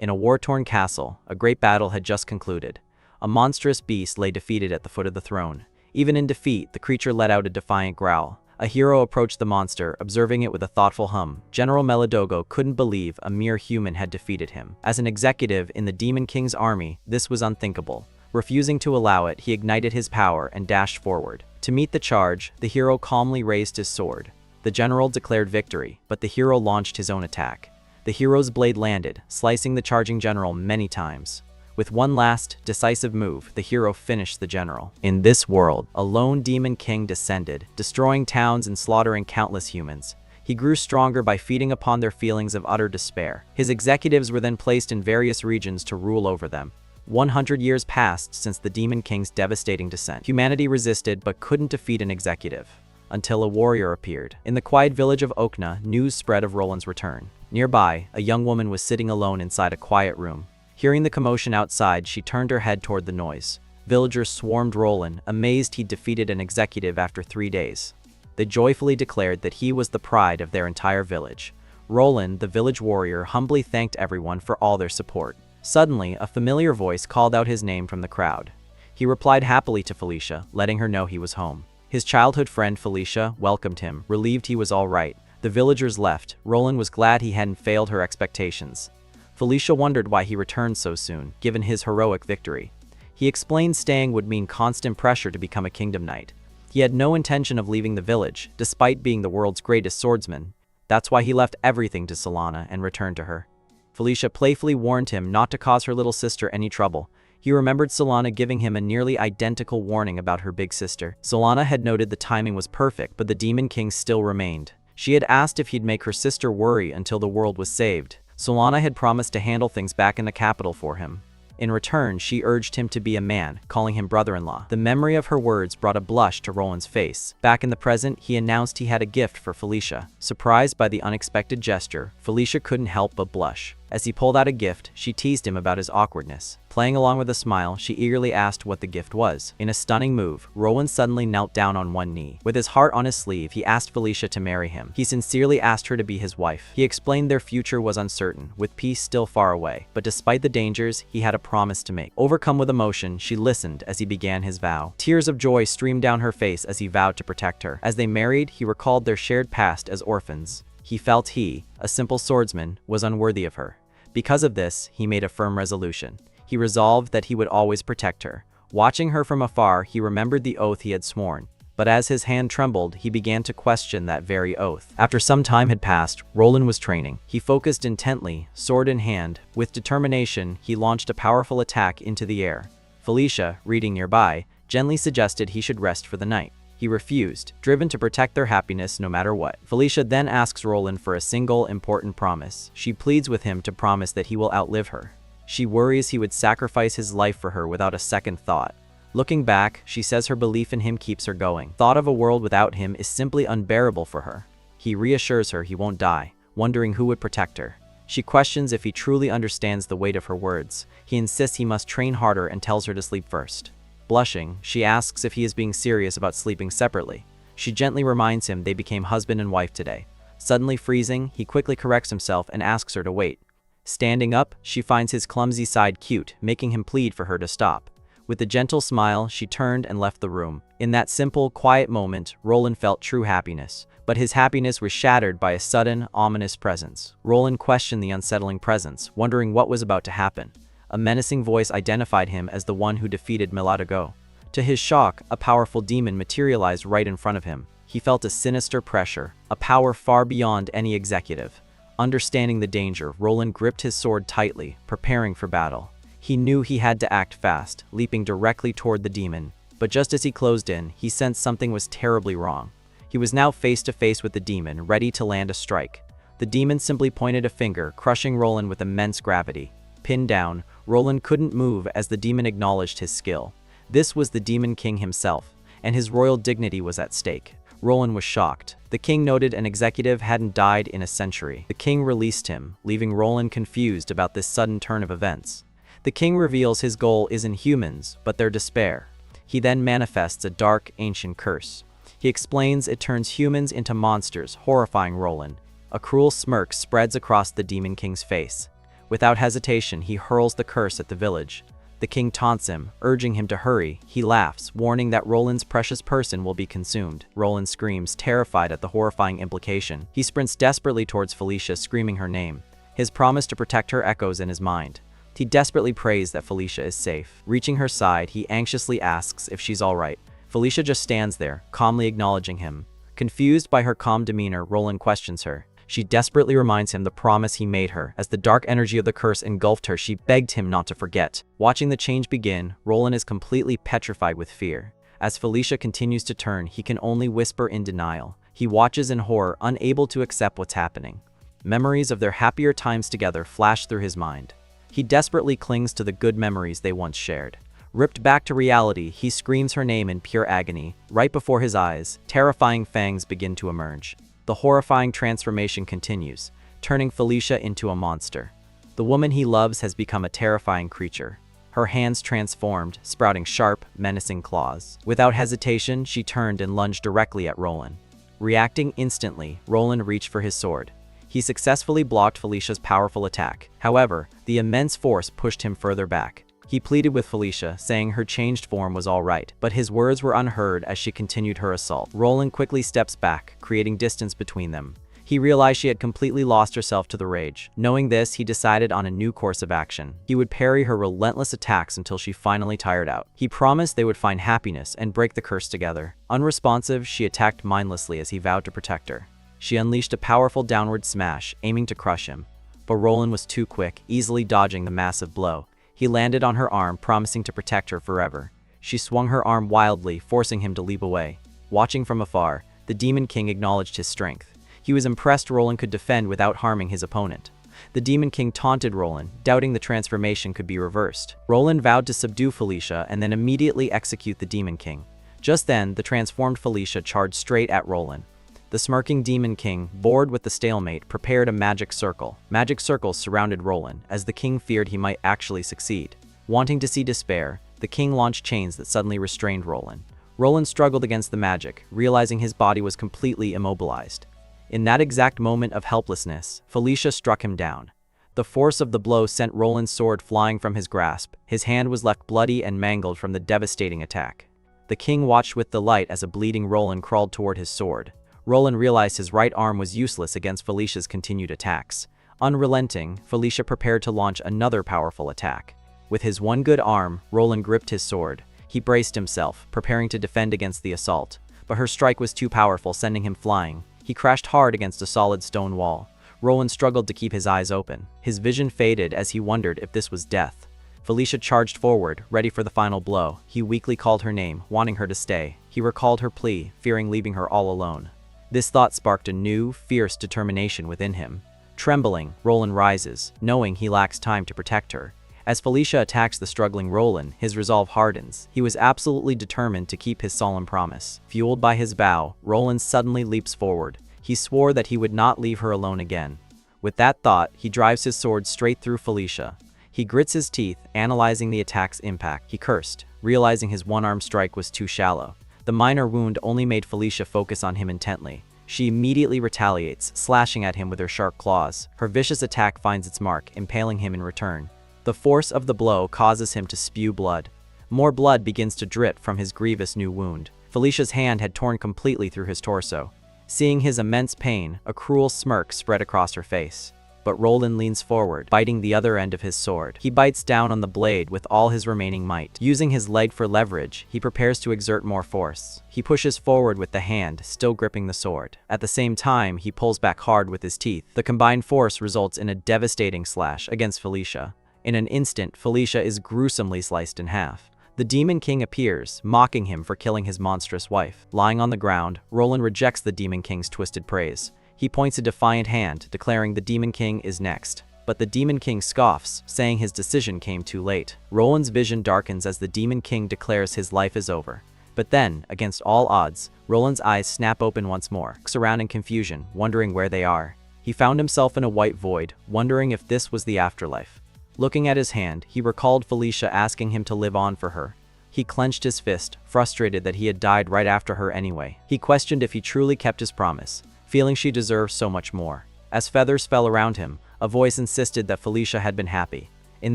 In a war-torn castle, a great battle had just concluded. A monstrous beast lay defeated at the foot of the throne. Even in defeat, the creature let out a defiant growl. A hero approached the monster, observing it with a thoughtful hum. General Melogo couldn't believe a mere human had defeated him. As an executive in the Demon King's army, this was unthinkable. Refusing to allow it, he ignited his power and dashed forward. To meet the charge, the hero calmly raised his sword. The general declared victory, but the hero launched his own attack. The hero's blade landed, slicing the charging general many times. With one last, decisive move, the hero finished the general. In this world, a lone demon king descended, destroying towns and slaughtering countless humans. He grew stronger by feeding upon their feelings of utter despair. His executives were then placed in various regions to rule over them. 100 years passed since the Demon King's devastating descent. Humanity resisted but couldn't defeat an executive. Until a warrior appeared. In the quiet village of Oakna, news spread of Roland's return. Nearby, a young woman was sitting alone inside a quiet room. Hearing the commotion outside, she turned her head toward the noise. Villagers swarmed Roland, amazed he'd defeated an executive after 3 days. They joyfully declared that he was the pride of their entire village. Roland, the village warrior, humbly thanked everyone for all their support. Suddenly, a familiar voice called out his name from the crowd. He replied happily to Felicia, letting her know he was home. His childhood friend Felicia welcomed him, relieved he was all right. The villagers left. Roland was glad he hadn't failed her expectations. Felicia wondered why he returned so soon, given his heroic victory. He explained staying would mean constant pressure to become a kingdom knight. He had no intention of leaving the village, despite being the world's greatest swordsman. That's why he left everything to Salana and returned to her. Felicia playfully warned him not to cause her little sister any trouble. He remembered Salana giving him a nearly identical warning about her big sister. Salana had noted the timing was perfect, but the Demon King still remained. She had asked if he'd make her sister worry until the world was saved. Salana had promised to handle things back in the capital for him. In return, she urged him to be a man, calling him brother-in-law. The memory of her words brought a blush to Roland's face. Back in the present, he announced he had a gift for Felicia. Surprised by the unexpected gesture, Felicia couldn't help but blush. As he pulled out a gift, she teased him about his awkwardness. Playing along with a smile, she eagerly asked what the gift was. In a stunning move, Roland suddenly knelt down on one knee. With his heart on his sleeve, he asked Felicia to marry him. He sincerely asked her to be his wife. He explained their future was uncertain, with peace still far away. But despite the dangers, he had a promise to make. Overcome with emotion, she listened as he began his vow. Tears of joy streamed down her face as he vowed to protect her. As they married, he recalled their shared past as orphans. He felt he, a simple swordsman, was unworthy of her. Because of this, he made a firm resolution. He resolved that he would always protect her. Watching her from afar, he remembered the oath he had sworn. But as his hand trembled, he began to question that very oath. After some time had passed, Roland was training. He focused intently, sword in hand. With determination, he launched a powerful attack into the air. Felicia, reading nearby, gently suggested he should rest for the night. He refused, driven to protect their happiness no matter what. Felicia then asks Roland for a single important promise. She pleads with him to promise that he will outlive her. She worries he would sacrifice his life for her without a second thought. Looking back, she says her belief in him keeps her going. Thought of a world without him is simply unbearable for her. He reassures her he won't die, wondering who would protect her. She questions if he truly understands the weight of her words. He insists he must train harder and tells her to sleep first. Blushing, she asks if he is being serious about sleeping separately. She gently reminds him they became husband and wife today. Suddenly freezing, he quickly corrects himself and asks her to wait. Standing up, she finds his clumsy side cute, making him plead for her to stop. With a gentle smile, she turned and left the room. In that simple, quiet moment, Roland felt true happiness. But his happiness was shattered by a sudden, ominous presence. Roland questioned the unsettling presence, wondering what was about to happen. A menacing voice identified him as the one who defeated Melogo. To his shock, a powerful demon materialized right in front of him. He felt a sinister pressure, a power far beyond any executive. Understanding the danger, Roland gripped his sword tightly, preparing for battle. He knew he had to act fast, leaping directly toward the demon. But just as he closed in, he sensed something was terribly wrong. He was now face to face with the demon, ready to land a strike. The demon simply pointed a finger, crushing Roland with immense gravity. Pinned down, Roland couldn't move as the demon acknowledged his skill. This was the Demon King himself, and his royal dignity was at stake. Roland was shocked. The king noted an executive hadn't died in a century. The king released him, leaving Roland confused about this sudden turn of events. The king reveals his goal isn't humans, but their despair. He then manifests a dark, ancient curse. He explains it turns humans into monsters, horrifying Roland. A cruel smirk spreads across the Demon King's face. Without hesitation, he hurls the curse at the village. The king taunts him, urging him to hurry. He laughs, warning that Roland's precious person will be consumed. Roland screams, terrified at the horrifying implication. He sprints desperately towards Felicia, screaming her name. His promise to protect her echoes in his mind. He desperately prays that Felicia is safe. Reaching her side, he anxiously asks if she's all right. Felicia just stands there, calmly acknowledging him. Confused by her calm demeanor, Roland questions her. She desperately reminds him the promise he made her. As the dark energy of the curse engulfed her, she begged him not to forget. Watching the change begin, Roland is completely petrified with fear. As Felicia continues to turn, he can only whisper in denial. He watches in horror, unable to accept what's happening. Memories of their happier times together flash through his mind. He desperately clings to the good memories they once shared. Ripped back to reality, he screams her name in pure agony. Right before his eyes, terrifying fangs begin to emerge. The horrifying transformation continues, turning Felicia into a monster. The woman he loves has become a terrifying creature. Her hands transformed, sprouting sharp, menacing claws. Without hesitation, she turned and lunged directly at Roland. Reacting instantly, Roland reached for his sword. He successfully blocked Felicia's powerful attack. However, the immense force pushed him further back. He pleaded with Felicia, saying her changed form was all right, but his words were unheard as she continued her assault. Roland quickly steps back, creating distance between them. He realized she had completely lost herself to the rage. Knowing this, he decided on a new course of action. He would parry her relentless attacks until she finally tired out. He promised they would find happiness and break the curse together. Unresponsive, she attacked mindlessly as he vowed to protect her. She unleashed a powerful downward smash, aiming to crush him. But Roland was too quick, easily dodging the massive blow. He landed on her arm, promising to protect her forever. She swung her arm wildly, forcing him to leap away. Watching from afar, the Demon King acknowledged his strength. He was impressed Roland could defend without harming his opponent. The Demon King taunted Roland, doubting the transformation could be reversed. Roland vowed to subdue Felicia and then immediately execute the Demon King. Just then, the transformed Felicia charged straight at Roland. The smirking Demon King, bored with the stalemate, prepared a magic circle. Magic circles surrounded Roland, as the king feared he might actually succeed. Wanting to see despair, the king launched chains that suddenly restrained Roland. Roland struggled against the magic, realizing his body was completely immobilized. In that exact moment of helplessness, Felicia struck him down. The force of the blow sent Roland's sword flying from his grasp. His hand was left bloody and mangled from the devastating attack. The king watched with delight as a bleeding Roland crawled toward his sword. Roland realized his right arm was useless against Felicia's continued attacks. Unrelenting, Felicia prepared to launch another powerful attack. With his one good arm, Roland gripped his sword. He braced himself, preparing to defend against the assault. But her strike was too powerful, sending him flying. He crashed hard against a solid stone wall. Roland struggled to keep his eyes open. His vision faded as he wondered if this was death. Felicia charged forward, ready for the final blow. He weakly called her name, wanting her to stay. He recalled her plea, fearing leaving her all alone. This thought sparked a new, fierce determination within him. Trembling, Roland rises, knowing he lacks time to protect her. As Felicia attacks the struggling Roland, his resolve hardens. He was absolutely determined to keep his solemn promise. Fueled by his vow, Roland suddenly leaps forward. He swore that he would not leave her alone again. With that thought, he drives his sword straight through Felicia. He grits his teeth, analyzing the attack's impact. He cursed, realizing his one-arm strike was too shallow. The minor wound only made Felicia focus on him intently. She immediately retaliates, slashing at him with her sharp claws. Her vicious attack finds its mark, impaling him in return. The force of the blow causes him to spew blood. More blood begins to drip from his grievous new wound. Felicia's hand had torn completely through his torso. Seeing his immense pain, a cruel smirk spread across her face. But Roland leans forward, biting the other end of his sword. He bites down on the blade with all his remaining might. Using his leg for leverage, he prepares to exert more force. He pushes forward with the hand, still gripping the sword. At the same time, he pulls back hard with his teeth. The combined force results in a devastating slash against Felicia. In an instant, Felicia is gruesomely sliced in half. The Demon King appears, mocking him for killing his monstrous wife. Lying on the ground, Roland rejects the Demon King's twisted praise. He points a defiant hand, declaring the Demon King is next. But the Demon King scoffs, saying his decision came too late. Roland's vision darkens as the Demon King declares his life is over. But then, against all odds, Roland's eyes snap open once more, surrounding confusion, wondering where they are. He found himself in a white void, wondering if this was the afterlife. Looking at his hand, he recalled Felicia asking him to live on for her. He clenched his fist, frustrated that he had died right after her anyway. He questioned if he truly kept his promise, feeling she deserved so much more. As feathers fell around him, A voice insisted that Felicia had been happy. In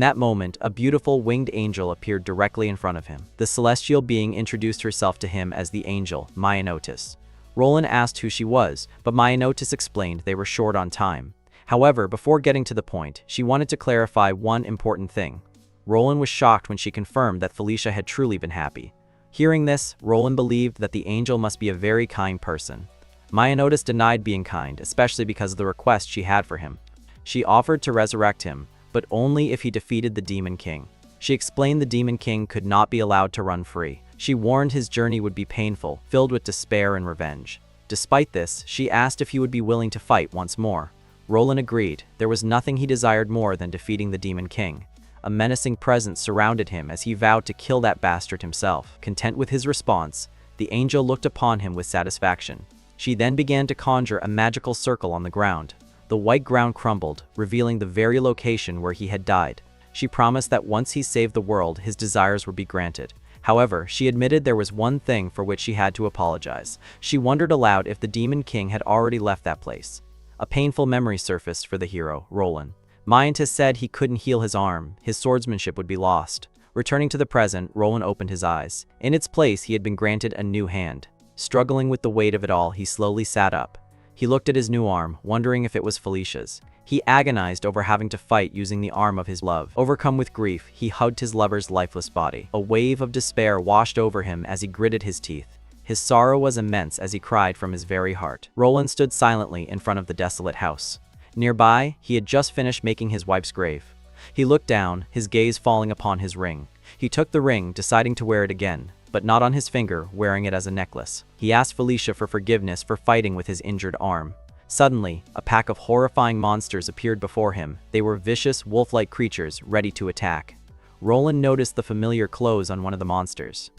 that moment, a beautiful winged angel appeared directly in front of him. The celestial being introduced herself to him as the angel, Myonotis. Roland asked who she was, but Myonotis explained they were short on time. However, before getting to the point, she wanted to clarify one important thing. Roland was shocked when she confirmed that Felicia had truly been happy. Hearing this, Roland believed that the angel must be a very kind person. Myonotis denied being kind, especially because of the request she had for him. She offered to resurrect him, but only if he defeated the Demon King. She explained the Demon King could not be allowed to run free. She warned his journey would be painful, filled with despair and revenge. Despite this, she asked if he would be willing to fight once more. Roland agreed. There was nothing he desired more than defeating the Demon King. A menacing presence surrounded him as he vowed to kill that bastard himself. Content with his response, the angel looked upon him with satisfaction. She then began to conjure a magical circle on the ground. The white ground crumbled, revealing the very location where he had died. She promised that once he saved the world, his desires would be granted. However, she admitted there was one thing for which she had to apologize. She wondered aloud if the Demon King had already left that place. A painful memory surfaced for the hero, Roland. Myonotis said he couldn't heal his arm, his swordsmanship would be lost. Returning to the present, Roland opened his eyes. In its place, he had been granted a new hand. Struggling with the weight of it all, he slowly sat up. He looked at his new arm, wondering if it was Felicia's. He agonized over having to fight using the arm of his love. Overcome with grief, he hugged his lover's lifeless body. A wave of despair washed over him as he gritted his teeth. His sorrow was immense as he cried from his very heart. Roland stood silently in front of the desolate house. Nearby, he had just finished making his wife's grave. He looked down, his gaze falling upon his ring. He took the ring, deciding to wear it again, but not on his finger, wearing it as a necklace. He asked Felicia for forgiveness for fighting with his injured arm. Suddenly, a pack of horrifying monsters appeared before him. They were vicious, wolf-like creatures, ready to attack. Roland noticed the familiar clothes on one of the monsters.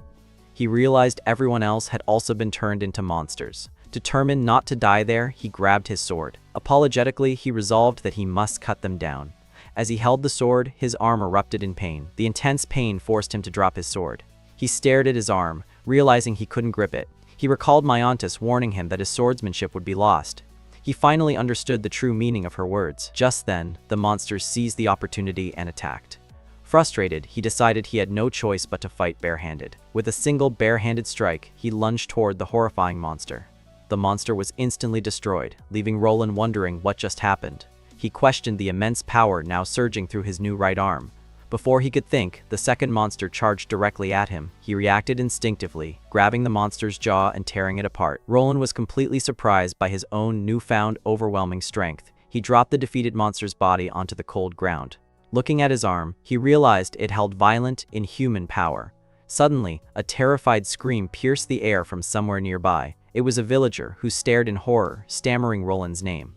He realized everyone else had also been turned into monsters. Determined not to die there, he grabbed his sword. Apologetically, he resolved that he must cut them down. As he held the sword, his arm erupted in pain. The intense pain forced him to drop his sword. He stared at his arm, realizing he couldn't grip it. He recalled Myonotis warning him that his swordsmanship would be lost. He finally understood the true meaning of her words. Just then, the monsters seized the opportunity and attacked. Frustrated, he decided he had no choice but to fight barehanded. With a single barehanded strike, he lunged toward the horrifying monster. The monster was instantly destroyed, leaving Roland wondering what just happened. He questioned the immense power now surging through his new right arm. Before he could think, the second monster charged directly at him. He reacted instinctively, grabbing the monster's jaw and tearing it apart. Roland was completely surprised by his own newfound overwhelming strength. He dropped the defeated monster's body onto the cold ground. Looking at his arm, he realized it held violent, inhuman power. Suddenly, a terrified scream pierced the air from somewhere nearby. It was a villager who stared in horror, stammering Roland's name.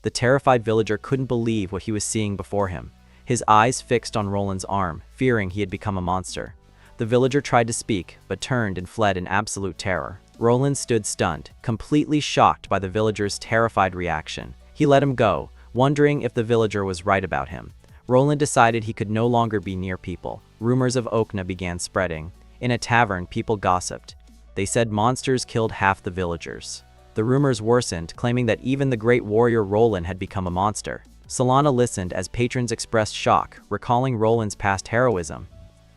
The terrified villager couldn't believe what he was seeing before him. His eyes fixed on Roland's arm, fearing he had become a monster. The villager tried to speak, but turned and fled in absolute terror. Roland stood stunned, completely shocked by the villager's terrified reaction. He let him go, wondering if the villager was right about him. Roland decided he could no longer be near people. Rumors of Oakna began spreading. In a tavern, people gossiped. They said monsters killed half the villagers. The rumors worsened, claiming that even the great warrior Roland had become a monster. Salana listened as patrons expressed shock, recalling Roland's past heroism.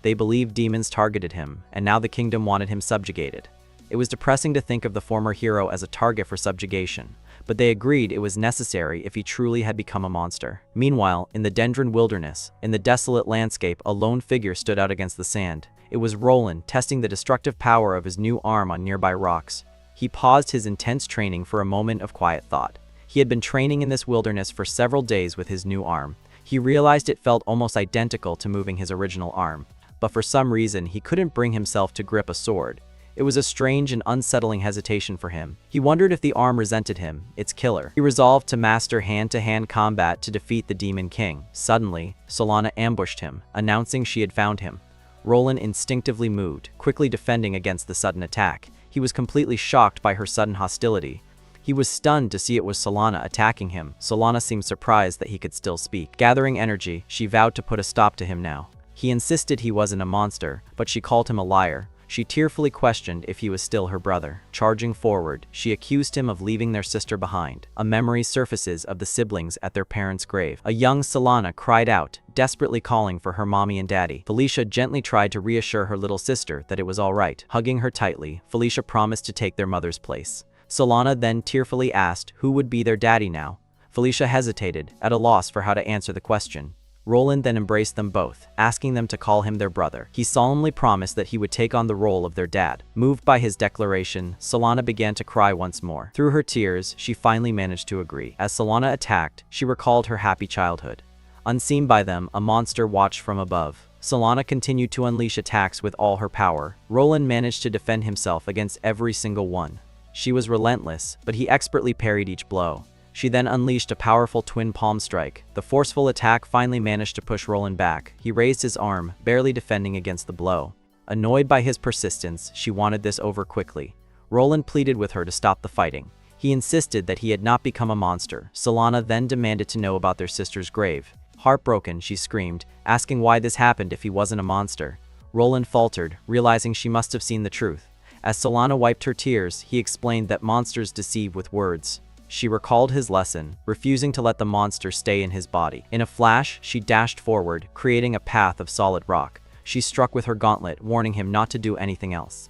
They believed demons targeted him, and now the kingdom wanted him subjugated. It was depressing to think of the former hero as a target for subjugation, but they agreed it was necessary if he truly had become a monster. Meanwhile, in the Dendron wilderness, in the desolate landscape, a lone figure stood out against the sand. It was Roland, testing the destructive power of his new arm on nearby rocks. He paused his intense training for a moment of quiet thought. He had been training in this wilderness for several days with his new arm. He realized it felt almost identical to moving his original arm, but for some reason he couldn't bring himself to grip a sword. It was a strange and unsettling hesitation for him. He wondered if the arm resented him, its killer. He resolved to master hand-to-hand combat to defeat the Demon King. Suddenly, Salana ambushed him, announcing she had found him. Roland instinctively moved, quickly defending against the sudden attack. He was completely shocked by her sudden hostility. He was stunned to see it was Salana attacking him. Salana seemed surprised that he could still speak. Gathering energy, she vowed to put a stop to him now. He insisted he wasn't a monster, but she called him a liar. she tearfully questioned if he was still her brother. Charging forward, she accused him of leaving their sister behind. A memory surfaces of the siblings at their parents' grave. A young Salana cried out, desperately calling for her mommy and daddy. Felicia gently tried to reassure her little sister that it was all right. Hugging her tightly, Felicia promised to take their mother's place. Salana then tearfully asked who would be their daddy now. Felicia hesitated, at a loss for how to answer the question. Roland then embraced them both, asking them to call him their brother. He solemnly promised that he would take on the role of their dad. Moved by his declaration, Salana began to cry once more. Through her tears, she finally managed to agree. As Salana attacked, she recalled her happy childhood. Unseen by them, a monster watched from above. Salana continued to unleash attacks with all her power. Roland managed to defend himself against every single one. She was relentless, but he expertly parried each blow. She then unleashed a powerful twin palm strike. The forceful attack finally managed to push Roland back. He raised his arm, barely defending against the blow. Annoyed by his persistence, she wanted this over quickly. Roland pleaded with her to stop the fighting. He insisted that he had not become a monster. Salana then demanded to know about their sister's grave. Heartbroken, she screamed, asking why this happened if he wasn't a monster. Roland faltered, realizing she must have seen the truth. As Salana wiped her tears, he explained that monsters deceive with words. She recalled his lesson, refusing to let the monster stay in his body. In a flash, she dashed forward, creating a path of solid rock. She struck with her gauntlet, warning him not to do anything else.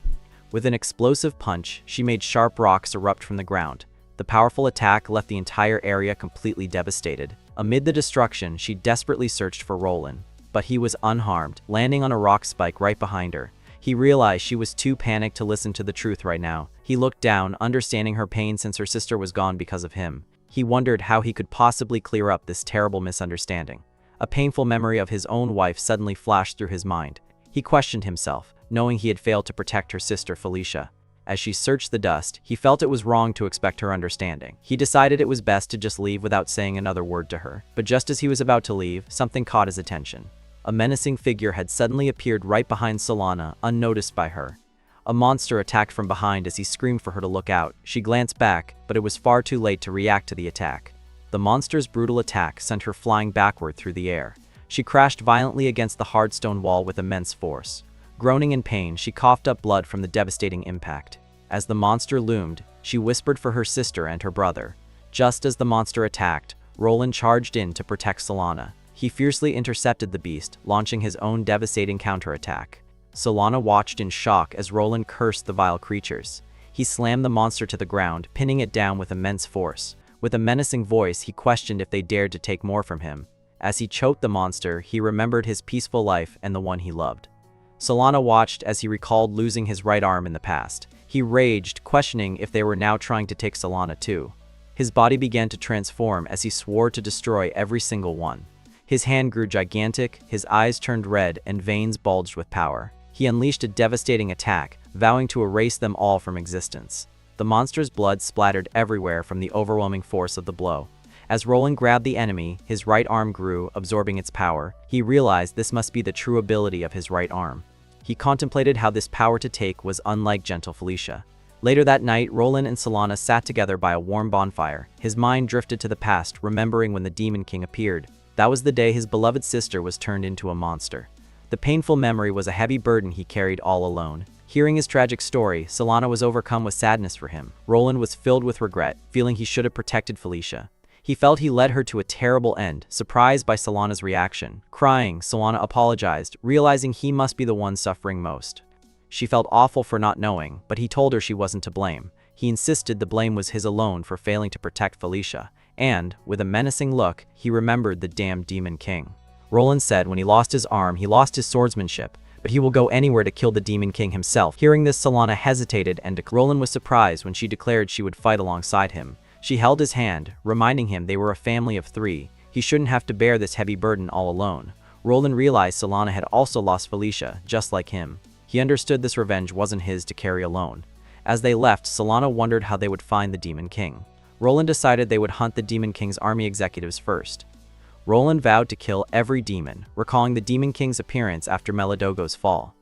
With an explosive punch, she made sharp rocks erupt from the ground. The powerful attack left the entire area completely devastated. Amid the destruction, she desperately searched for Roland, but he was unharmed, landing on a rock spike right behind her. He realized she was too panicked to listen to the truth right now. He looked down, understanding her pain since her sister was gone because of him. He wondered how he could possibly clear up this terrible misunderstanding. A painful memory of his own wife suddenly flashed through his mind. He questioned himself, knowing he had failed to protect her sister Felicia. As she searched the dust, he felt it was wrong to expect her understanding. He decided it was best to just leave without saying another word to her. But just as he was about to leave, something caught his attention. A menacing figure had suddenly appeared right behind Salana, unnoticed by her. A monster attacked from behind as he screamed for her to look out. She glanced back, but it was far too late to react to the attack. The monster's brutal attack sent her flying backward through the air. She crashed violently against the hard stone wall with immense force. Groaning in pain, she coughed up blood from the devastating impact. As the monster loomed, she whispered for her sister and her brother. Just as the monster attacked, Roland charged in to protect Salana. He fiercely intercepted the beast, launching his own devastating counterattack. Salana watched in shock as Roland cursed the vile creatures. He slammed the monster to the ground, pinning it down with immense force. With a menacing voice, he questioned if they dared to take more from him. As he choked the monster, he remembered his peaceful life and the one he loved. Salana watched as he recalled losing his right arm in the past. He raged, questioning if they were now trying to take Salana too. His body began to transform as he swore to destroy every single one. His hand grew gigantic, his eyes turned red, and veins bulged with power. He unleashed a devastating attack, vowing to erase them all from existence. The monster's blood splattered everywhere from the overwhelming force of the blow. As Roland grabbed the enemy, his right arm grew, absorbing its power. He realized this must be the true ability of his right arm. He contemplated how this power to take was unlike gentle Felicia. Later that night, Roland and Salana sat together by a warm bonfire. His mind drifted to the past, remembering when the Demon King appeared. That was the day his beloved sister was turned into a monster. The painful memory was a heavy burden he carried all alone. Hearing his tragic story, Salana was overcome with sadness for him. Roland was filled with regret, feeling he should have protected Felicia. He felt he led her to a terrible end, surprised by Salana's reaction. Crying, Salana apologized, realizing he must be the one suffering most. She felt awful for not knowing, but he told her she wasn't to blame. He insisted the blame was his alone for failing to protect Felicia. And, with a menacing look, he remembered the damned Demon King. Roland said when he lost his arm, he lost his swordsmanship, but he will go anywhere to kill the Demon King himself. Hearing this, Salana hesitated, and Roland was surprised when she declared she would fight alongside him. She held his hand, reminding him they were a family of 3. He shouldn't have to bear this heavy burden all alone. Roland realized Salana had also lost Felicia, just like him. He understood this revenge wasn't his to carry alone. As they left, Salana wondered how they would find the Demon King. Roland decided they would hunt the Demon King's army executives first. Roland vowed to kill every demon, recalling the Demon King's appearance after Melogo's fall.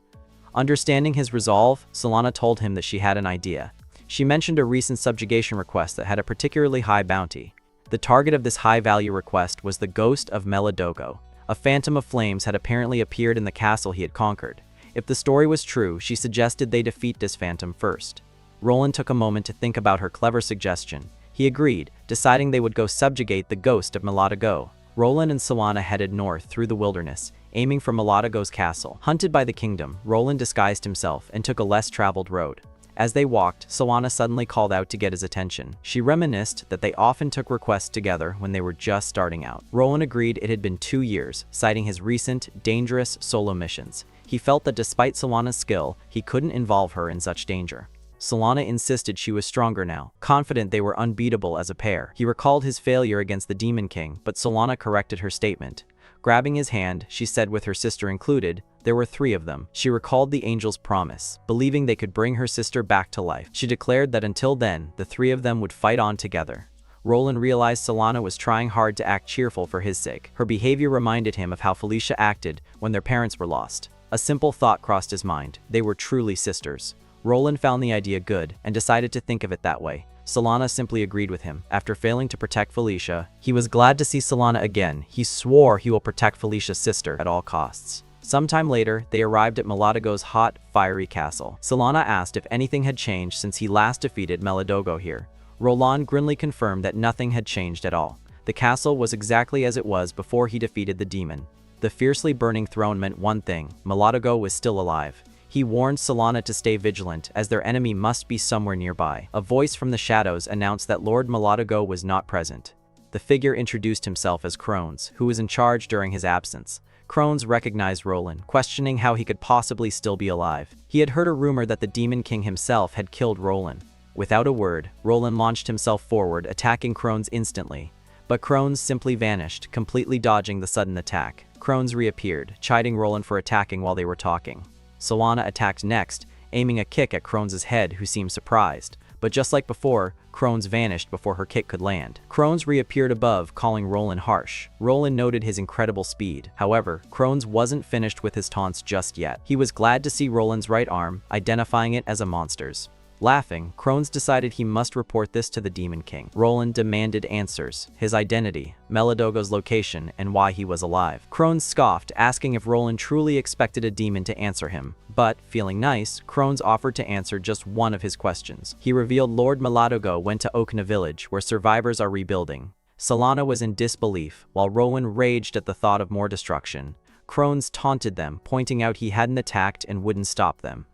Understanding his resolve, Salana told him that she had an idea. She mentioned a recent subjugation request that had a particularly high bounty. The target of this high-value request was the ghost of Melogo. A phantom of flames had apparently appeared in the castle he had conquered. If the story was true, she suggested they defeat this phantom first. Roland took a moment to think about her clever suggestion. He agreed, deciding they would go subjugate the ghost of Melogo. Roland and Salana headed north through the wilderness, aiming for Melogo's castle. Hunted by the kingdom, Roland disguised himself and took a less traveled road. As they walked, Salana suddenly called out to get his attention. She reminisced that they often took requests together when they were just starting out. Roland agreed it had been 2 years, citing his recent, dangerous solo missions. He felt that despite Salana's skill, he couldn't involve her in such danger. Salana insisted she was stronger now, confident they were unbeatable as a pair. He recalled his failure against the Demon King, but Salana corrected her statement. Grabbing his hand, she said with her sister included, there were 3 of them. She recalled the angel's promise, believing they could bring her sister back to life. She declared that until then, the 3 of them would fight on together. Roland realized Salana was trying hard to act cheerful for his sake. Her behavior reminded him of how Felicia acted when their parents were lost. A simple thought crossed his mind. They were truly sisters. Roland found the idea good and decided to think of it that way. Salana simply agreed with him. After failing to protect Felicia, he was glad to see Salana again. He swore he will protect Felicia's sister at all costs. Sometime later, they arrived at Melogo's hot, fiery castle. Salana asked if anything had changed since he last defeated Melogo here. Roland grimly confirmed that nothing had changed at all. The castle was exactly as it was before he defeated the demon. The fiercely burning throne meant one thing: Melogo was still alive. He warned Salana to stay vigilant, as their enemy must be somewhere nearby. A voice from the shadows announced that Lord Melogo was not present. The figure introduced himself as Crones, who was in charge during his absence. Crones recognized Roland, questioning how he could possibly still be alive. He had heard a rumor that the Demon King himself had killed Roland. Without a word, Roland launched himself forward, attacking Crones instantly. But Crones simply vanished, completely dodging the sudden attack. Crones reappeared, chiding Roland for attacking while they were talking. Salana attacked next, aiming a kick at Crones' head, who seemed surprised. But just like before, Crones vanished before her kick could land. Crones reappeared above, calling Roland harsh. Roland noted his incredible speed. However, Crones wasn't finished with his taunts just yet. He was glad to see Roland's right arm, identifying it as a monster's. Laughing, Crones decided he must report this to the Demon King. Roland demanded answers: his identity, Melogo's location, and why he was alive. Crones scoffed, asking if Roland truly expected a demon to answer him. But, feeling nice, Crones offered to answer just one of his questions. He revealed Lord Melogo went to Oakna village, where survivors are rebuilding. Salana was in disbelief, while Roland raged at the thought of more destruction. Crones taunted them, pointing out he hadn't attacked and wouldn't stop them.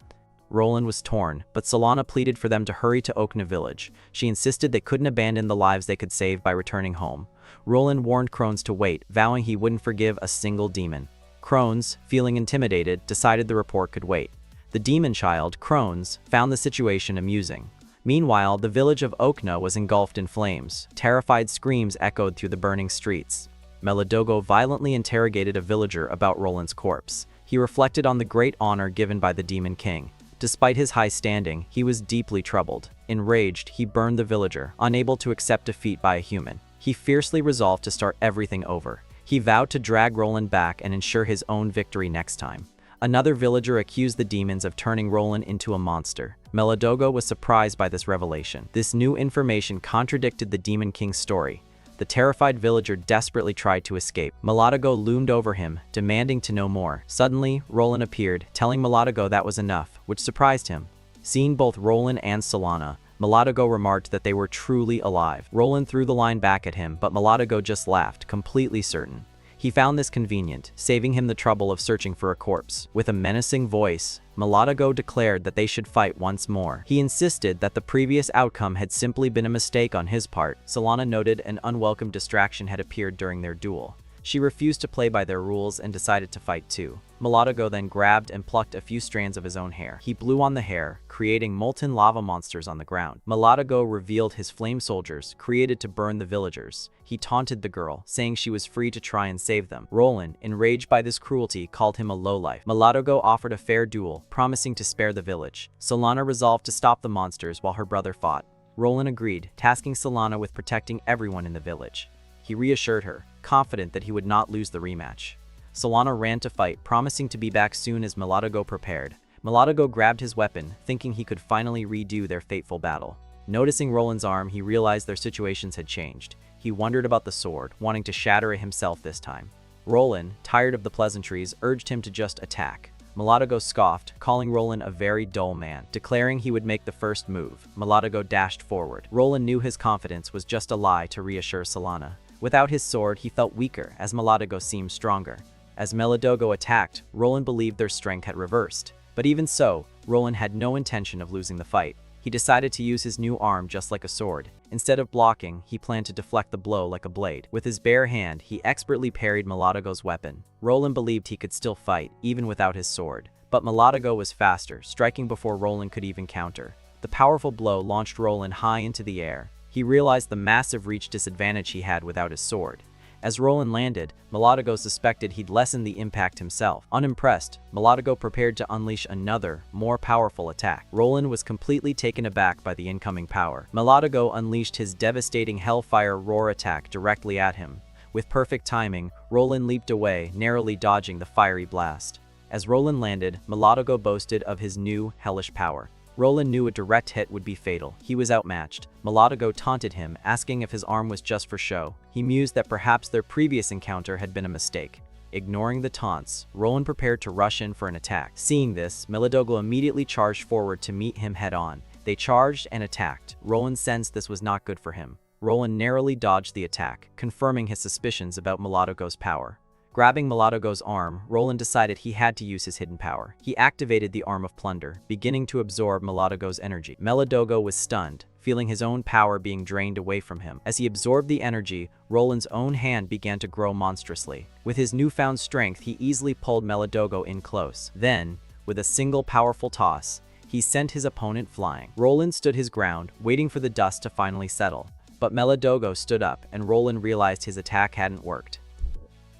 Roland was torn, but Salana pleaded for them to hurry to Oakna village. She insisted they couldn't abandon the lives they could save by returning home. Roland warned Crones to wait, vowing he wouldn't forgive a single demon. Crones, feeling intimidated, decided the report could wait. The demon child, Crones, found the situation amusing. Meanwhile, the village of Oakna was engulfed in flames. Terrified screams echoed through the burning streets. Melogo violently interrogated a villager about Roland's corpse. He reflected on the great honor given by the Demon King. Despite his high standing, he was deeply troubled. Enraged, he burned the villager, unable to accept defeat by a human. He fiercely resolved to start everything over. He vowed to drag Roland back and ensure his own victory next time. Another villager accused the demons of turning Roland into a monster. Melogo was surprised by this revelation. This new information contradicted the Demon King's story. The terrified villager desperately tried to escape. Melogo loomed over him, demanding to know more. Suddenly, Roland appeared, telling Melogo that was enough, which surprised him. Seeing both Roland and Salana, Melogo remarked that they were truly alive. Roland threw the line back at him, but Melogo just laughed, completely certain. He found this convenient, saving him the trouble of searching for a corpse. With a menacing voice, Melogo declared that they should fight once more. He insisted that the previous outcome had simply been a mistake on his part. Salana noted an unwelcome distraction had appeared during their duel. She refused to play by their rules and decided to fight too. Melogo then grabbed and plucked a few strands of his own hair. He blew on the hair, creating molten lava monsters on the ground. Melogo revealed his flame soldiers, created to burn the villagers. He taunted the girl, saying she was free to try and save them. Roland, enraged by this cruelty, called him a lowlife. Melogo offered a fair duel, promising to spare the village. Salana resolved to stop the monsters while her brother fought. Roland agreed, tasking Salana with protecting everyone in the village. He reassured her, confident that he would not lose the rematch. Salana ran to fight, promising to be back soon as Melogo prepared. Melogo grabbed his weapon, thinking he could finally redo their fateful battle. Noticing Roland's arm, he realized their situations had changed. He wondered about the sword, wanting to shatter it himself this time. Roland, tired of the pleasantries, urged him to just attack. Melogo scoffed, calling Roland a very dull man. Declaring he would make the first move, Melogo dashed forward. Roland knew his confidence was just a lie to reassure Salana. Without his sword, he felt weaker, as Melogo seemed stronger. As Melogo attacked, Roland believed their strength had reversed. But even so, Roland had no intention of losing the fight. He decided to use his new arm just like a sword. Instead of blocking, he planned to deflect the blow like a blade. With his bare hand, he expertly parried Melogo's weapon. Roland believed he could still fight, even without his sword. But Melogo was faster, striking before Roland could even counter. The powerful blow launched Roland high into the air. He realized the massive reach disadvantage he had without his sword. As Roland landed, Melogo suspected he'd lessen the impact himself. Unimpressed, Melogo prepared to unleash another, more powerful attack. Roland was completely taken aback by the incoming power. Melogo unleashed his devastating Hellfire Roar attack directly at him. With perfect timing, Roland leaped away, narrowly dodging the fiery blast. As Roland landed, Melogo boasted of his new, hellish power. Roland knew a direct hit would be fatal. He was outmatched. Melogo taunted him, asking if his arm was just for show. He mused that perhaps their previous encounter had been a mistake. Ignoring the taunts, Roland prepared to rush in for an attack. Seeing this, Melogo immediately charged forward to meet him head-on. They charged and attacked. Roland sensed this was not good for him. Roland narrowly dodged the attack, confirming his suspicions about Melogo's power. Grabbing Melogo's arm, Roland decided he had to use his hidden power. He activated the Arm of Plunder, beginning to absorb Melogo's energy. Melogo was stunned, feeling his own power being drained away from him. As he absorbed the energy, Roland's own hand began to grow monstrously. With his newfound strength, he easily pulled Melogo in close. Then, with a single powerful toss, he sent his opponent flying. Roland stood his ground, waiting for the dust to finally settle. But Melogo stood up, and Roland realized his attack hadn't worked.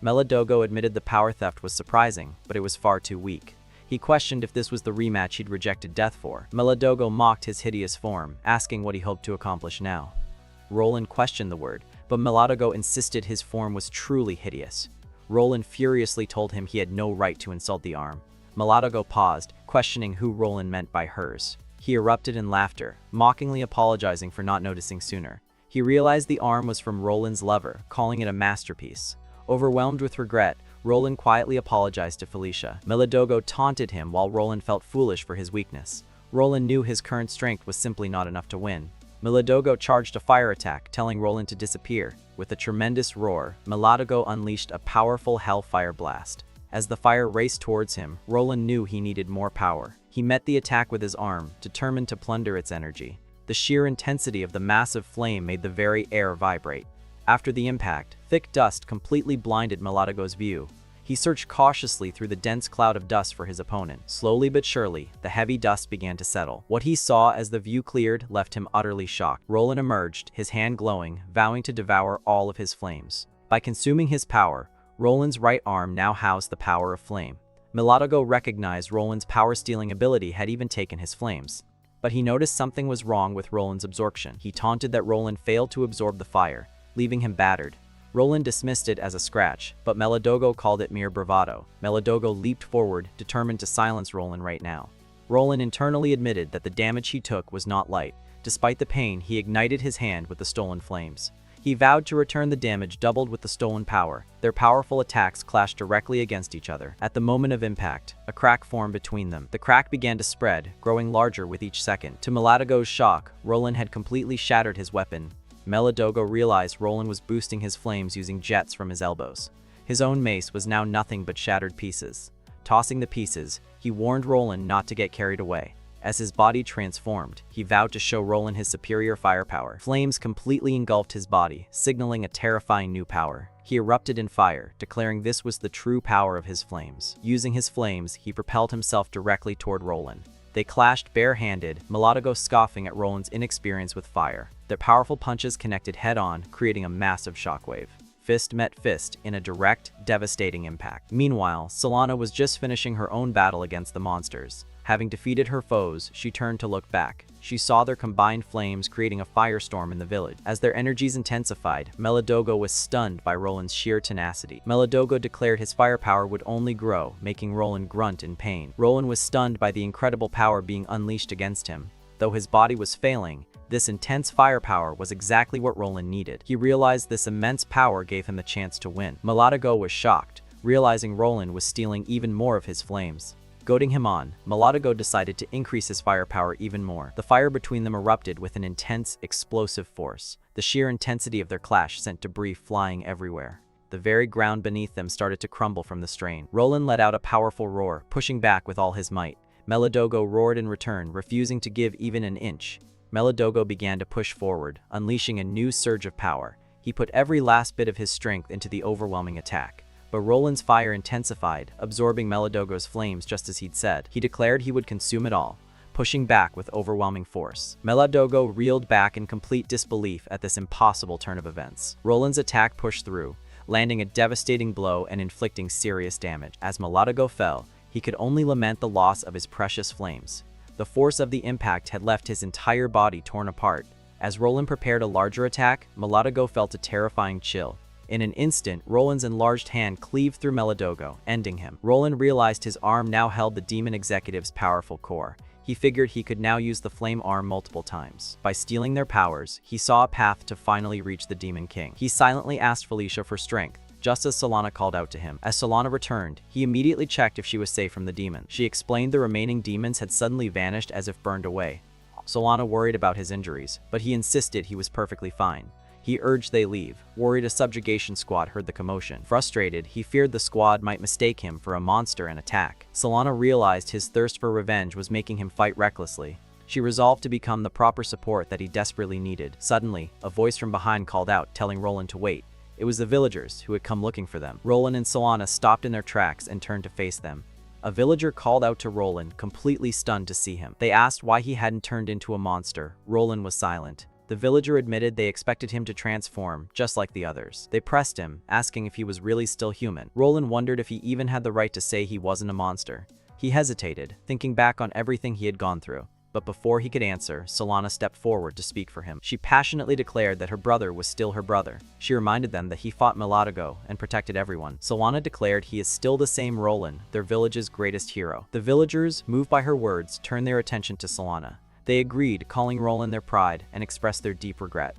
Melogo admitted the power theft was surprising, but it was far too weak. He questioned if this was the rematch he'd rejected death for. Melogo mocked his hideous form, asking what he hoped to accomplish now. Roland questioned the word, but Melogo insisted his form was truly hideous. Roland furiously told him he had no right to insult the arm. Melogo paused, questioning who Roland meant by hers. He erupted in laughter, mockingly apologizing for not noticing sooner. He realized the arm was from Roland's lover, calling it a masterpiece. Overwhelmed with regret, Roland quietly apologized to Felicia. Melogo taunted him while Roland felt foolish for his weakness. Roland knew his current strength was simply not enough to win. Melogo charged a fire attack, telling Roland to disappear. With a tremendous roar, Melogo unleashed a powerful hellfire blast. As the fire raced towards him, Roland knew he needed more power. He met the attack with his arm, determined to plunder its energy. The sheer intensity of the massive flame made the very air vibrate. After the impact, thick dust completely blinded Melogo's view. He searched cautiously through the dense cloud of dust for his opponent. Slowly but surely, the heavy dust began to settle. What he saw as the view cleared left him utterly shocked. Roland emerged, his hand glowing, vowing to devour all of his flames. By consuming his power, Roland's right arm now housed the power of flame. Melogo recognized Roland's power-stealing ability had even taken his flames. But he noticed something was wrong with Roland's absorption. He taunted that Roland failed to absorb the fire, leaving him battered. Roland dismissed it as a scratch, but Melogo called it mere bravado. Melogo leaped forward, determined to silence Roland right now. Roland internally admitted that the damage he took was not light. Despite the pain, he ignited his hand with the stolen flames. He vowed to return the damage doubled with the stolen power. Their powerful attacks clashed directly against each other. At the moment of impact, a crack formed between them. The crack began to spread, growing larger with each second. To Melogo's shock, Roland had completely shattered his weapon. Melogo realized Roland was boosting his flames using jets from his elbows. His own mace was now nothing but shattered pieces. Tossing the pieces, he warned Roland not to get carried away. As his body transformed, he vowed to show Roland his superior firepower. Flames completely engulfed his body, signaling a terrifying new power. He erupted in fire, declaring this was the true power of his flames. Using his flames, he propelled himself directly toward Roland. They clashed bare-handed, Melogo scoffing at Roland's inexperience with fire. Their powerful punches connected head-on, creating a massive shockwave. Fist met fist in a direct, devastating impact. Meanwhile, Salana was just finishing her own battle against the monsters. Having defeated her foes, she turned to look back. She saw their combined flames creating a firestorm in the village. As their energies intensified, Melogo was stunned by Roland's sheer tenacity. Melogo declared his firepower would only grow, making Roland grunt in pain. Roland was stunned by the incredible power being unleashed against him. Though his body was failing, this intense firepower was exactly what Roland needed. He realized this immense power gave him the chance to win. Melogo was shocked, realizing Roland was stealing even more of his flames. Goading him on, Melogo decided to increase his firepower even more. The fire between them erupted with an intense, explosive force. The sheer intensity of their clash sent debris flying everywhere. The very ground beneath them started to crumble from the strain. Roland let out a powerful roar, pushing back with all his might. Melogo roared in return, refusing to give even an inch. Melogo began to push forward, unleashing a new surge of power. He put every last bit of his strength into the overwhelming attack. But Roland's fire intensified, absorbing Melogo's flames just as he'd said. He declared he would consume it all, pushing back with overwhelming force. Melogo reeled back in complete disbelief at this impossible turn of events. Roland's attack pushed through, landing a devastating blow and inflicting serious damage. As Melogo fell, he could only lament the loss of his precious flames. The force of the impact had left his entire body torn apart. As Roland prepared a larger attack, Melogo felt a terrifying chill. In an instant, Roland's enlarged hand cleaved through Melogo, ending him. Roland realized his arm now held the demon executive's powerful core. He figured he could now use the flame arm multiple times. By stealing their powers, he saw a path to finally reach the Demon King. He silently asked Felicia for strength, just as Salana called out to him. As Salana returned, he immediately checked if she was safe from the demon. She explained the remaining demons had suddenly vanished as if burned away. Salana worried about his injuries, but he insisted he was perfectly fine. He urged they leave, worried a subjugation squad heard the commotion. Frustrated, he feared the squad might mistake him for a monster and attack. Salana realized his thirst for revenge was making him fight recklessly. She resolved to become the proper support that he desperately needed. Suddenly, a voice from behind called out, telling Roland to wait. It was the villagers who had come looking for them. Roland and Salana stopped in their tracks and turned to face them. A villager called out to Roland, completely stunned to see him. They asked why he hadn't turned into a monster. Roland was silent. The villager admitted they expected him to transform, just like the others. They pressed him, asking if he was really still human. Roland wondered if he even had the right to say he wasn't a monster. He hesitated, thinking back on everything he had gone through. But before he could answer, Salana stepped forward to speak for him. She passionately declared that her brother was still her brother. She reminded them that he fought Melogo and protected everyone. Salana declared he is still the same Roland, their village's greatest hero. The villagers, moved by her words, turned their attention to Salana. They agreed, calling Roland their pride, and expressed their deep regret.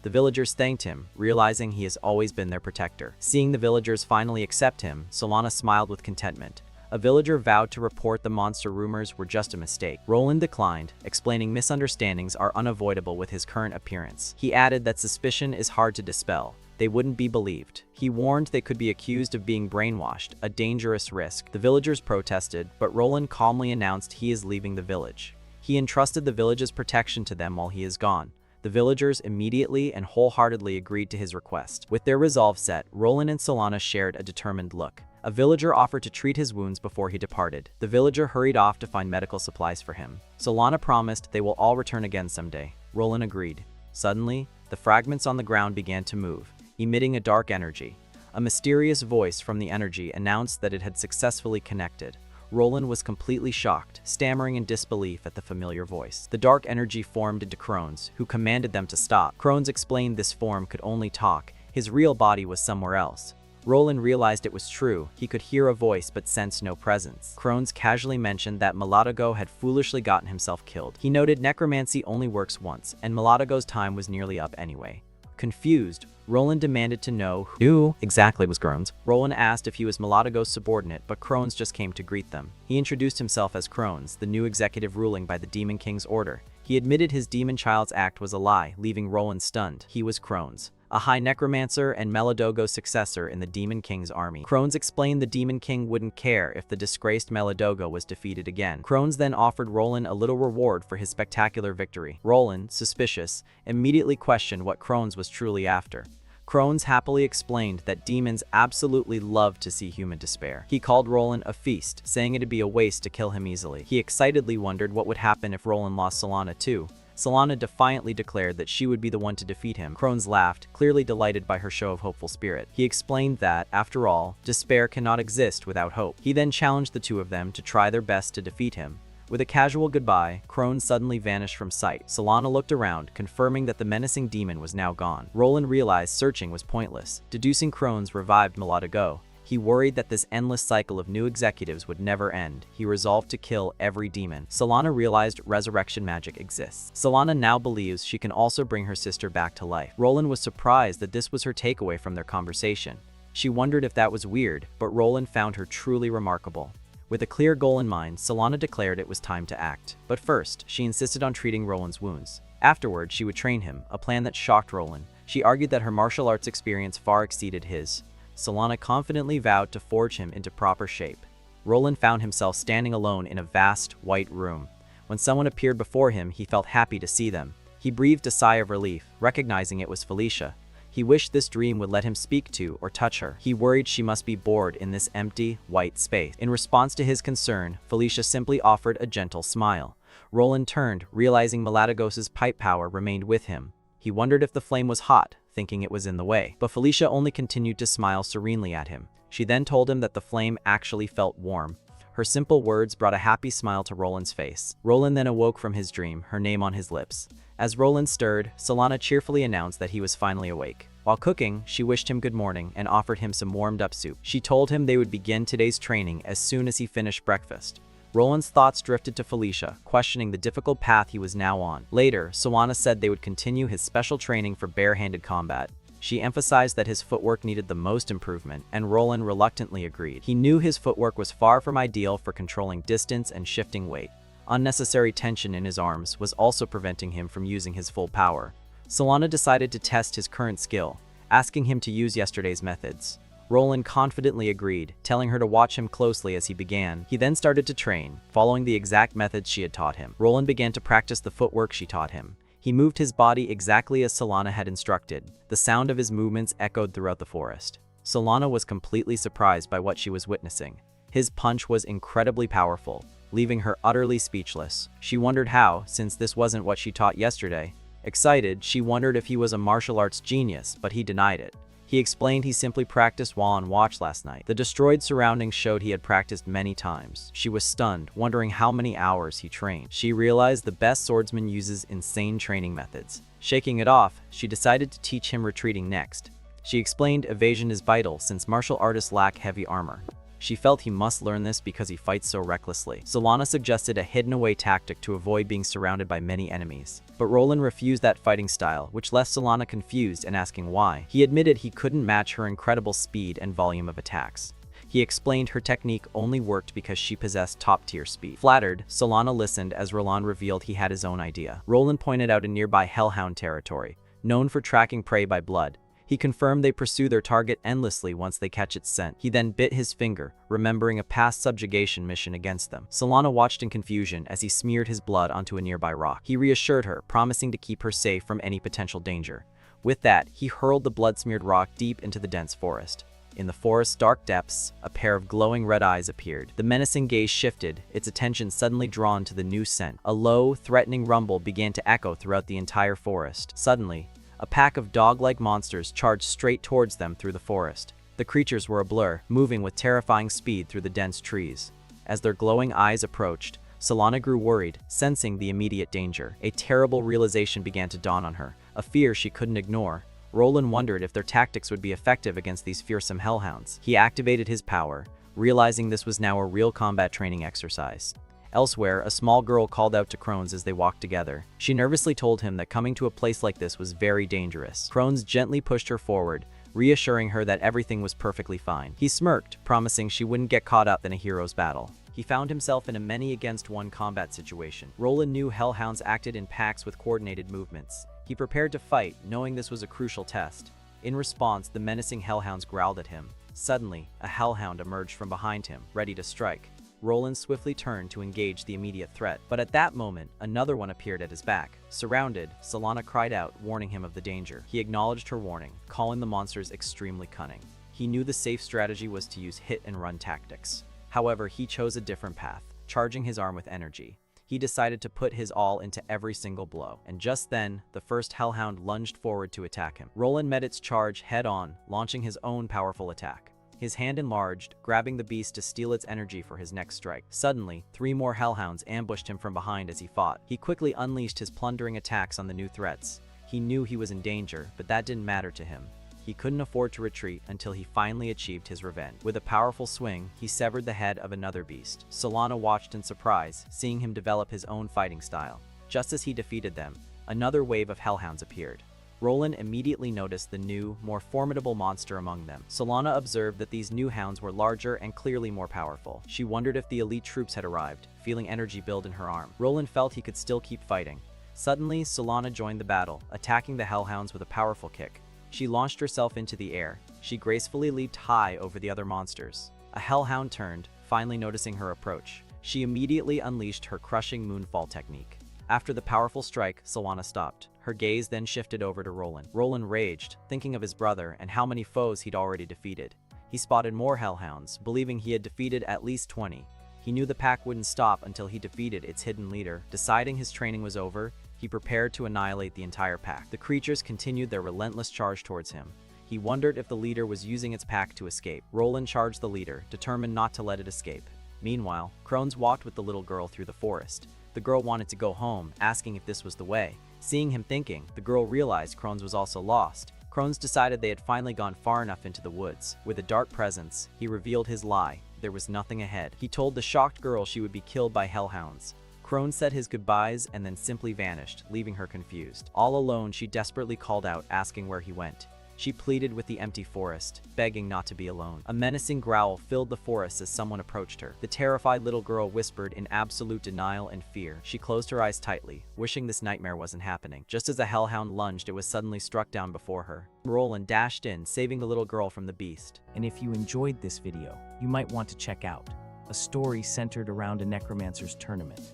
The villagers thanked him, realizing he has always been their protector. Seeing the villagers finally accept him, Salana smiled with contentment. A villager vowed to report the monster rumors were just a mistake. Roland declined, explaining misunderstandings are unavoidable with his current appearance. He added that suspicion is hard to dispel. They wouldn't be believed. He warned they could be accused of being brainwashed, a dangerous risk. The villagers protested, but Roland calmly announced he is leaving the village. He entrusted the village's protection to them while he is gone. The villagers immediately and wholeheartedly agreed to his request. With their resolve set, Roland and Salana shared a determined look. A villager offered to treat his wounds before he departed. The villager hurried off to find medical supplies for him. Salana promised they will all return again someday. Roland agreed. Suddenly, the fragments on the ground began to move, emitting a dark energy. A mysterious voice from the energy announced that it had successfully connected. Roland was completely shocked, stammering in disbelief at the familiar voice. The dark energy formed into crones, who commanded them to stop. Crones explained this form could only talk. His real body was somewhere else. Roland realized it was true. He could hear a voice but sensed no presence. Crones casually mentioned that Melogo had foolishly gotten himself killed. He noted necromancy only works once, and Melogo's time was nearly up anyway. Confused, Roland demanded to know who exactly was Crones. Roland asked if he was Melogo's subordinate, but Crones just came to greet them. He introduced himself as Crones, the new executive ruling by the Demon King's order. He admitted his demon child's act was a lie, leaving Roland stunned. He was Crones, a high necromancer and Melogo's successor in the Demon King's army. Crones explained the Demon King wouldn't care if the disgraced Melogo was defeated again. Crones then offered Roland a little reward for his spectacular victory. Roland, suspicious, immediately questioned what Crones was truly after. Crones happily explained that demons absolutely love to see human despair. He called Roland a feast, saying it'd be a waste to kill him easily. He excitedly wondered what would happen if Roland lost Salana too. Salana defiantly declared that she would be the one to defeat him. Crones laughed, clearly delighted by her show of hopeful spirit. He explained that, after all, despair cannot exist without hope. He then challenged the two of them to try their best to defeat him. With a casual goodbye, Crones suddenly vanished from sight. Salana looked around, confirming that the menacing demon was now gone. Roland realized searching was pointless. Deducing Crones revived Melogo. He worried that this endless cycle of new executives would never end. He resolved to kill every demon. Salana realized resurrection magic exists. Salana now believes she can also bring her sister back to life. Roland was surprised that this was her takeaway from their conversation. She wondered if that was weird, but Roland found her truly remarkable. With a clear goal in mind, Salana declared it was time to act. But first, she insisted on treating Roland's wounds. Afterward, she would train him, a plan that shocked Roland. She argued that her martial arts experience far exceeded his. Salana confidently vowed to forge him into proper shape. Roland found himself standing alone in a vast, white room. When someone appeared before him, he felt happy to see them. He breathed a sigh of relief, recognizing it was Felicia. He wished this dream would let him speak to or touch her. He worried she must be bored in this empty, white space. In response to his concern, Felicia simply offered a gentle smile. Roland turned, realizing Meladogos's pipe power remained with him. He wondered if the flame was hot, thinking it was in the way. But Felicia only continued to smile serenely at him. She then told him that the flame actually felt warm. Her simple words brought a happy smile to Roland's face. Roland then awoke from his dream, her name on his lips. As Roland stirred, Salana cheerfully announced that he was finally awake. While cooking, she wished him good morning and offered him some warmed-up soup. She told him they would begin today's training as soon as he finished breakfast. Roland's thoughts drifted to Felicia, questioning the difficult path he was now on. Later, Salana said they would continue his special training for bare-handed combat. She emphasized that his footwork needed the most improvement, and Roland reluctantly agreed. He knew his footwork was far from ideal for controlling distance and shifting weight. Unnecessary tension in his arms was also preventing him from using his full power. Salana decided to test his current skill, asking him to use yesterday's methods. Roland confidently agreed, telling her to watch him closely as he began. He then started to train, following the exact methods she had taught him. Roland began to practice the footwork she taught him. He moved his body exactly as Salana had instructed. The sound of his movements echoed throughout the forest. Salana was completely surprised by what she was witnessing. His punch was incredibly powerful, leaving her utterly speechless. She wondered how, since this wasn't what she taught yesterday. Excited, she wondered if he was a martial arts genius, but he denied it. He explained he simply practiced while on watch last night. The destroyed surroundings showed he had practiced many times. She was stunned, wondering how many hours he trained. She realized the best swordsman uses insane training methods. Shaking it off, she decided to teach him retreating next. She explained evasion is vital since martial artists lack heavy armor. She felt he must learn this because he fights so recklessly. Salana suggested a hidden-away tactic to avoid being surrounded by many enemies. But Roland refused that fighting style, which left Salana confused and asking why. He admitted he couldn't match her incredible speed and volume of attacks. He explained her technique only worked because she possessed top-tier speed. Flattered, Salana listened as Roland revealed he had his own idea. Roland pointed out a nearby hellhound territory, known for tracking prey by blood. He confirmed they pursue their target endlessly once they catch its scent. He then bit his finger, remembering a past subjugation mission against them. Salana watched in confusion as he smeared his blood onto a nearby rock. He reassured her, promising to keep her safe from any potential danger. With that, he hurled the blood-smeared rock deep into the dense forest. In the forest's dark depths, a pair of glowing red eyes appeared. The menacing gaze shifted, its attention suddenly drawn to the new scent. A low, threatening rumble began to echo throughout the entire forest. Suddenly, a pack of dog-like monsters charged straight towards them through the forest. The creatures were a blur, moving with terrifying speed through the dense trees. As their glowing eyes approached, Salana grew worried, sensing the immediate danger. A terrible realization began to dawn on her, a fear she couldn't ignore. Roland wondered if their tactics would be effective against these fearsome hellhounds. He activated his power, realizing this was now a real combat training exercise. Elsewhere, a small girl called out to Crones as they walked together. She nervously told him that coming to a place like this was very dangerous. Crones gently pushed her forward, reassuring her that everything was perfectly fine. He smirked, promising she wouldn't get caught up in a hero's battle. He found himself in a many-against-one combat situation. Roland knew hellhounds acted in packs with coordinated movements. He prepared to fight, knowing this was a crucial test. In response, the menacing hellhounds growled at him. Suddenly, a hellhound emerged from behind him, ready to strike. Roland swiftly turned to engage the immediate threat, but at that moment, another one appeared at his back. Surrounded, Salana cried out, warning him of the danger. He acknowledged her warning, calling the monsters extremely cunning. He knew the safe strategy was to use hit-and-run tactics. However, he chose a different path, charging his arm with energy. He decided to put his all into every single blow. And just then, the first hellhound lunged forward to attack him. Roland met its charge head-on, launching his own powerful attack. His hand enlarged, grabbing the beast to steal its energy for his next strike. Suddenly, 3 more hellhounds ambushed him from behind as he fought. He quickly unleashed his plundering attacks on the new threats. He knew he was in danger, but that didn't matter to him. He couldn't afford to retreat until he finally achieved his revenge. With a powerful swing, he severed the head of another beast. Salana watched in surprise, seeing him develop his own fighting style. Just as he defeated them, another wave of hellhounds appeared. Roland immediately noticed the new, more formidable monster among them. Salana observed that these new hounds were larger and clearly more powerful. She wondered if the elite troops had arrived, feeling energy build in her arm. Roland felt he could still keep fighting. Suddenly, Salana joined the battle, attacking the hellhounds with a powerful kick. She launched herself into the air. She gracefully leaped high over the other monsters. A hellhound turned, finally noticing her approach. She immediately unleashed her crushing moonfall technique. After the powerful strike, Salana stopped. Her gaze then shifted over to Roland. Roland raged, thinking of his brother and how many foes he'd already defeated. He spotted more hellhounds, believing he had defeated at least 20. He knew the pack wouldn't stop until he defeated its hidden leader. Deciding his training was over, he prepared to annihilate the entire pack. The creatures continued their relentless charge towards him. He wondered if the leader was using its pack to escape. Roland charged the leader, determined not to let it escape. Meanwhile, Crones walked with the little girl through the forest. The girl wanted to go home, asking if this was the way. Seeing him thinking, the girl realized Crones was also lost. Crones decided they had finally gone far enough into the woods. With a dark presence, he revealed his lie. There was nothing ahead. He told the shocked girl she would be killed by hellhounds. Crones said his goodbyes and then simply vanished, leaving her confused. All alone, she desperately called out, asking where he went. She pleaded with the empty forest, begging not to be alone. A menacing growl filled the forest as someone approached her. The terrified little girl whispered in absolute denial and fear. She closed her eyes tightly, wishing this nightmare wasn't happening. Just as a hellhound lunged, it was suddenly struck down before her. Roland dashed in, saving the little girl from the beast. And if you enjoyed this video, you might want to check out a story centered around a necromancer's tournament.